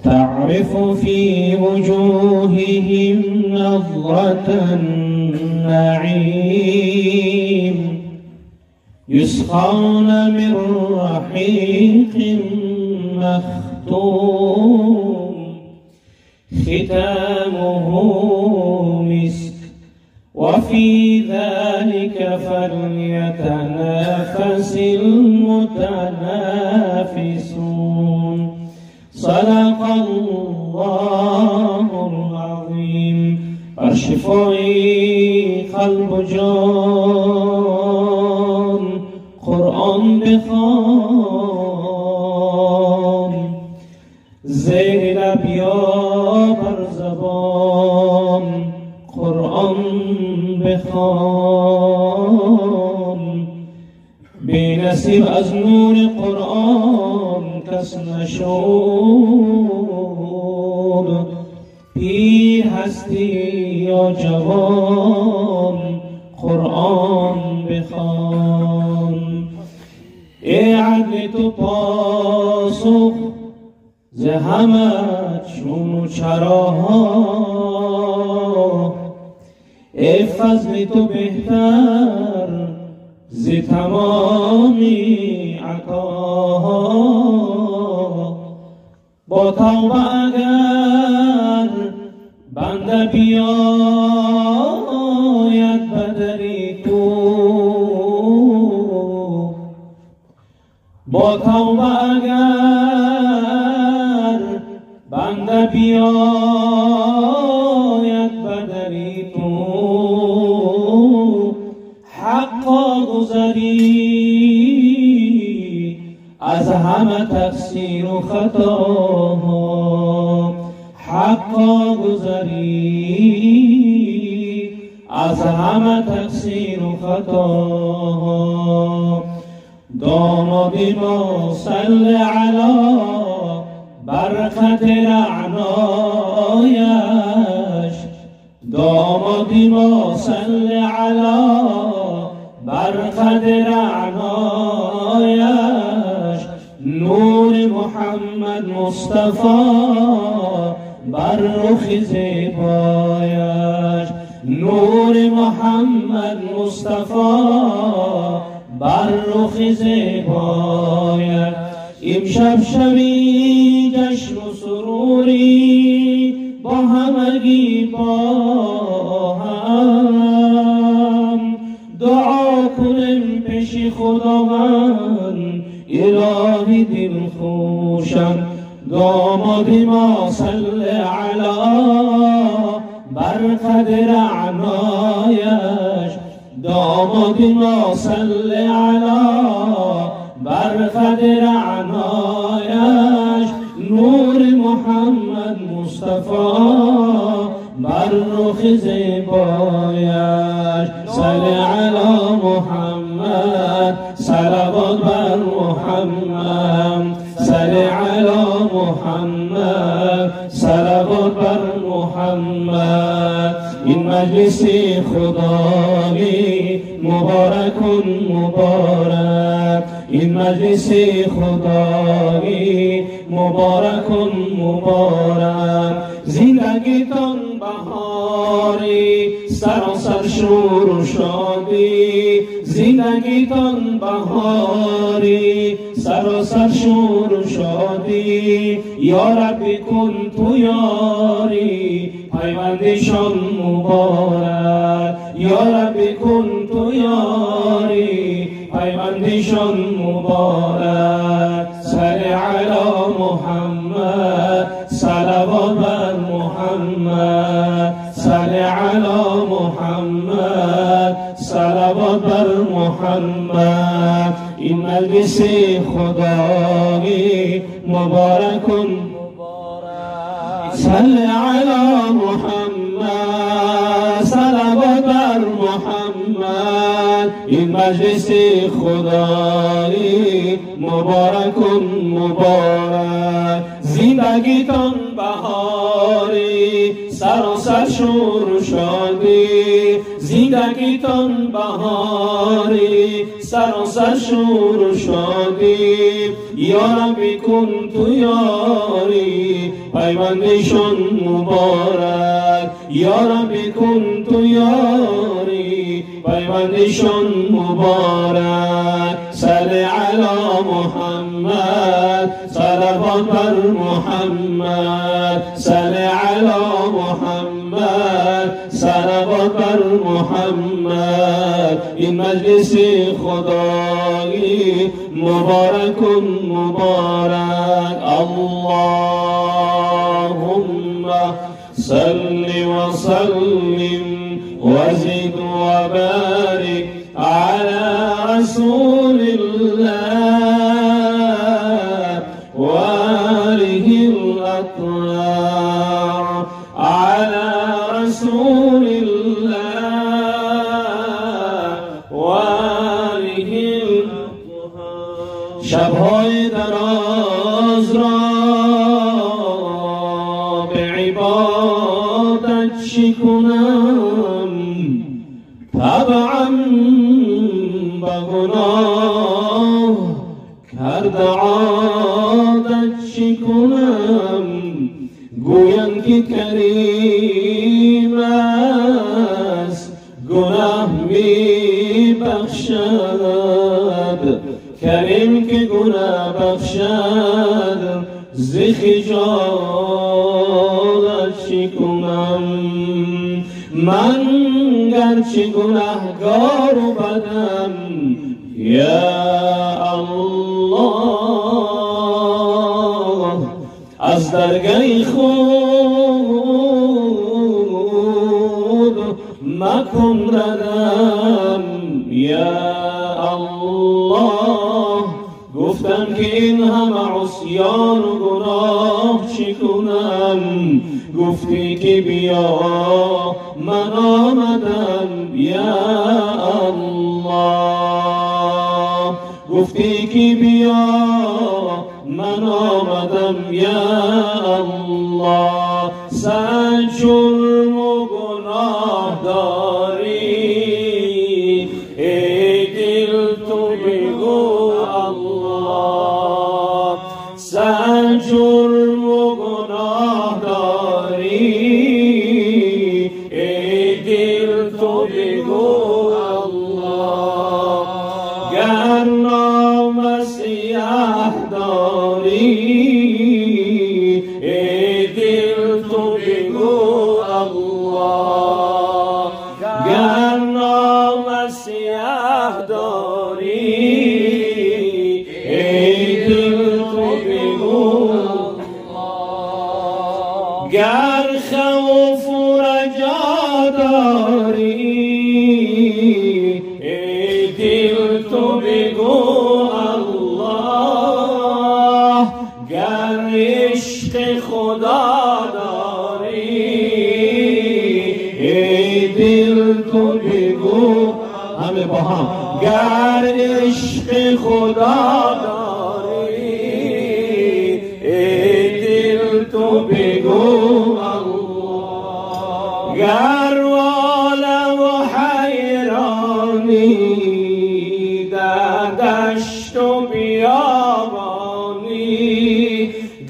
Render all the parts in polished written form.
تعرف في وجوههم نضرة النعيم يسقون من رحيق مختوم ختامه مسك وفي ذلك فليتنافس المتنافسون صدق الله العظيم. بر شفای قلب و جان قرآن بخوان، زیر لب یا بر زبان قرآن بخوان. بی نصیب از نور قرآن کس نشد، پیر هستی یا جوان قرآن بخوان. ای عدل تو پاسخ ز همت چون و چراها، ای فضل تو بهتر ز تمامی عطاها. با توبه اگر بنده بیاید بدری تو، با توبه اگر بنده بیاید بدری تو، حقا گذری از همه تقصیر و خطاها، حقا گذری از همه تقصیر و خطاها. دامادی ما صل علی برکت رعنایش، دامادی ما صل علی برکت رعنایش. نور محمد مصطفی بر رخ زیبایش، نور محمد مصطفی بر رخ زیبایش. امشب شبی جشن و سروری با همگی با هم، دعا کنیم پیش خداوند الهی دل خوشم. دامادی ما صل علی بر قدر عنایش، دامادی ما صل علی بر قدر عنایش. نور محمد مصطفی بر رخ زیبایش. صل علی محمد صلوات بر محمد، صل علی محمد صلوات بر محمد. این مجلس خدایی مبارک مبارک، این مجلس خدایی مبارک مبارک. زندگیتان بهاری سراسر شور و شادی، زندگیتان بهاری سراسر شور و شادی. یا ربی کن تو یاری پیوندشان مبارک، یا ربی کن تو یاری پیوندشان مبارک. صل علی محمد صلوات بر محمد، صل علی محمد صلوات بر محمد. این مجلس خدایی مبارک مبارک. صل علی محمد صلوات بر محمد. این مجلس خدایی مبارک مبارک. زندگیتان بهاری سراسر شور و شادی زندگیتان بهاری سراسر شور و شادی یا ربی کن تو یاری پیوندشان مبارک یا ربی کن تو یاری پیوندشان مبارک صلی علی محمد صلوات بر محمد صلی علی محمد صلوات بر محمد این مجلس خدایی مبارک مبارک اللهم صل وسلم وزد وبارك على رسول الله وآله الأطهار على رسول الله وآله الأطهار شبهای دراز را به عبادت شکنم طبعا به گناه کرده عادت شکنم گویم که کریم است گناه می بخشد کریم که گناه بخشد ز خجالت شکنم من گرچه گناهگار و بدم یا الله از درگاه خود مکن ردم یا الله گفتم که این همه عصیان و گناه چی کنم گفتی که بیا من آمدم یا الله گفتی که بیا من آمدم یا الله صد جرم و گناه داری ای دل تو بگو الله صد جرم و گناه داری ای دل تو بگو الله گر نام سیاه داری ای دل تو بگو الله گر نام سیاه داری ای دل تو بگو الله گر خوف و رجا داری ای دل تو بگو الله گر عشق خدا داری ای دل تو بگو همه با هم گر عشق خدا داری ای دل تو بگو الله گر واله و حیرانی در دشت و بیابانی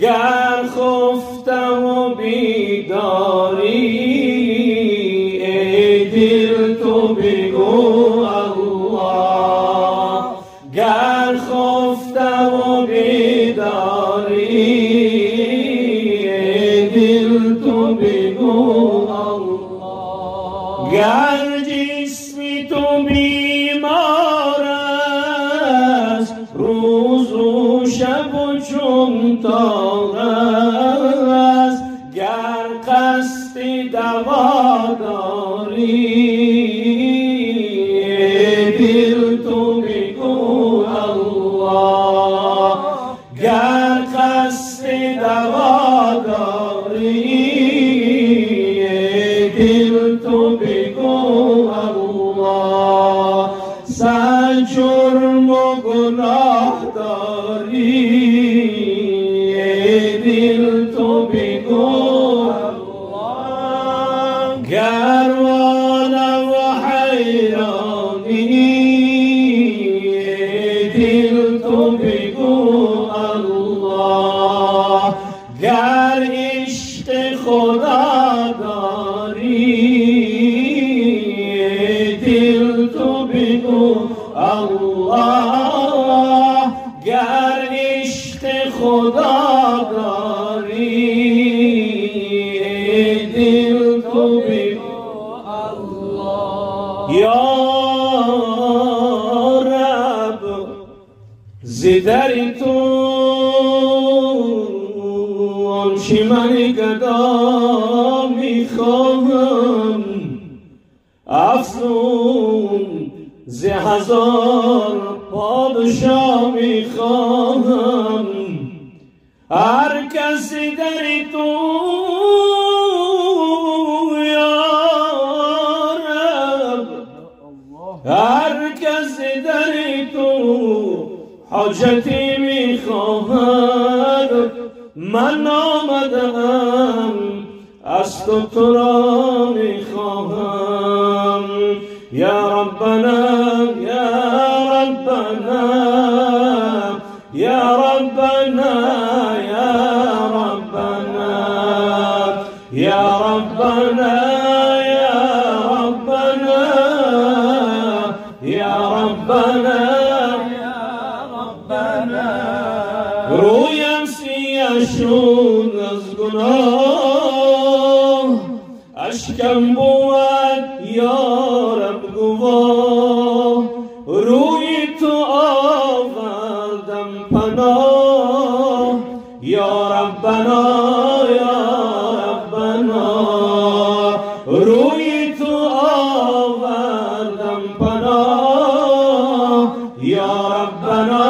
گر خفته و بیداری ای دل تو بگو الله گر خفته و بیداری ای دل تو بگو الله گر جسمی تو بیمار است روز و شب و چون تاق است گر قصد دوا داری ای دل تو بگو الله گر قصد دوا داری ای دل تو بگو الله صد جرم و گناه داری ای دل تو بگو گروانم و حیرانی دل تو بگو الله گر عشق خدا داری دل تو بگو الله گر عشق خدا داری دل تو بگو الله یا رب زدر تو آنچه من گدا میخواهم افزون ز هزار پادشاه میخواهم هر کسی در تو یا رب هر کسی در تو حاجتی میخواهد من آمدم از تو را میخواهم یا ربنا یا ربنا یا ربنا یا ربنا یا ربنا یا ربنا یا ربنا رویم سیاه شد از گناه اشکم بود یا رب گواه روی تو آوردم پناه یا ربنا یا ربنا روی تو آوردم پناه یا ربنا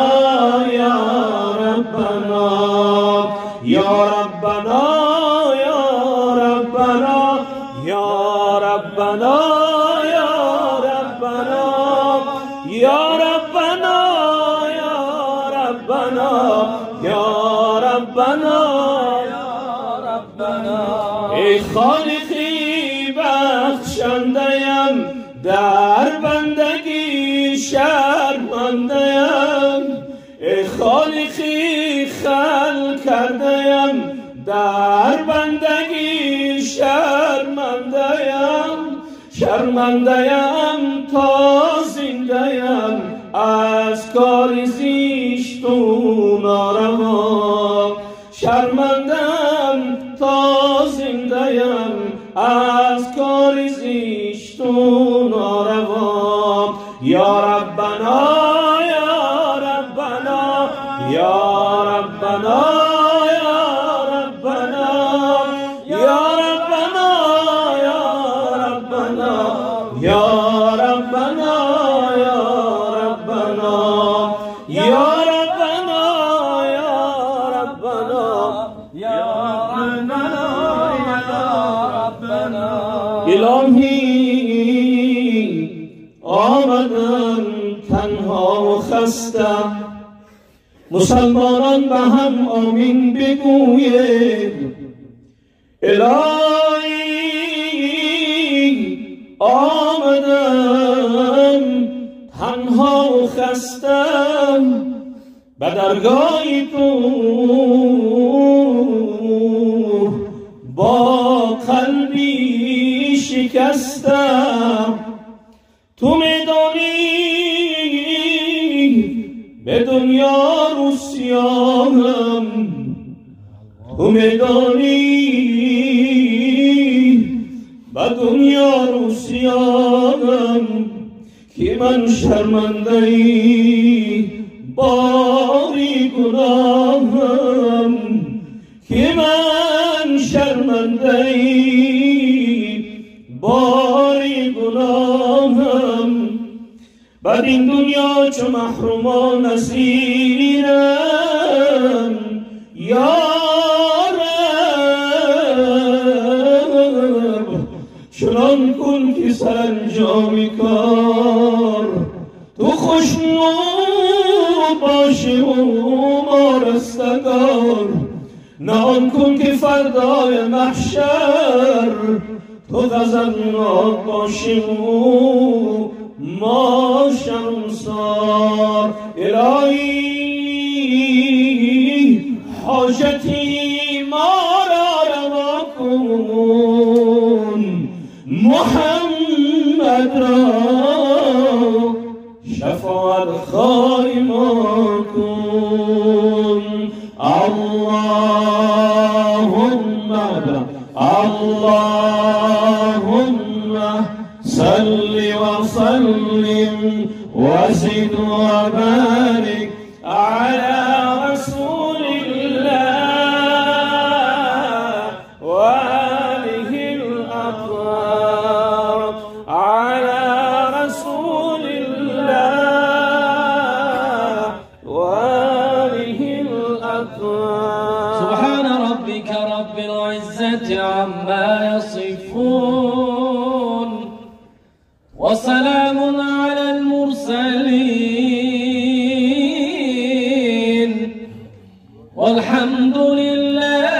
یا ربنا یا ربنا یا ربنا یا ربنا یا ربنا یا ربنا یا ربنا یا ربنا یا ربنا ای خالقی بخشنده‌ام در بندگی شرمنده‌ام ای خالقی خلق کرده‌ام در بندگی شرمنده‌ام تا زنده‌ام از کار زشت و ناروا شرمنده‌ام تا زنده‌ام از کار زشت و ناروا یا ربنا یا ربنا یا ربنا یا ربنا یا ربنا یا ربنا یا ربنا یا ربنا یا ربنا یا ربنا یا ربنا الهی آمدم تنها و خسته مسلمانان به هم آمین بگوید الهی آمدم تنها و خسته به درگاه تو با قلبی شکسته تو میدانی به دنیا رو سیاهم تو میدانی به دنیا رو سیاهم که من شرمنده‌ای باری گناهم که من شرمنده‌ای باری گناهم بعد این دنیا چو محرومان اسیرم یا رب چنان کن که سرانجام کار تو خوشنود باشه و ما رستگار نه آن کن که فردای محشر تو غضبناک باشی ما شرمسار. الهی حاجتی ما را روا کن، محمد را شفاعت خواه ما کن. اللهم صل وسلم وزد وبارك على رسول الله وآله الأطهار، على رسول الله وآله الأطهار. سبحان ربك رب العزة عما يصفون، وسلام على المرسلين، والحمد لله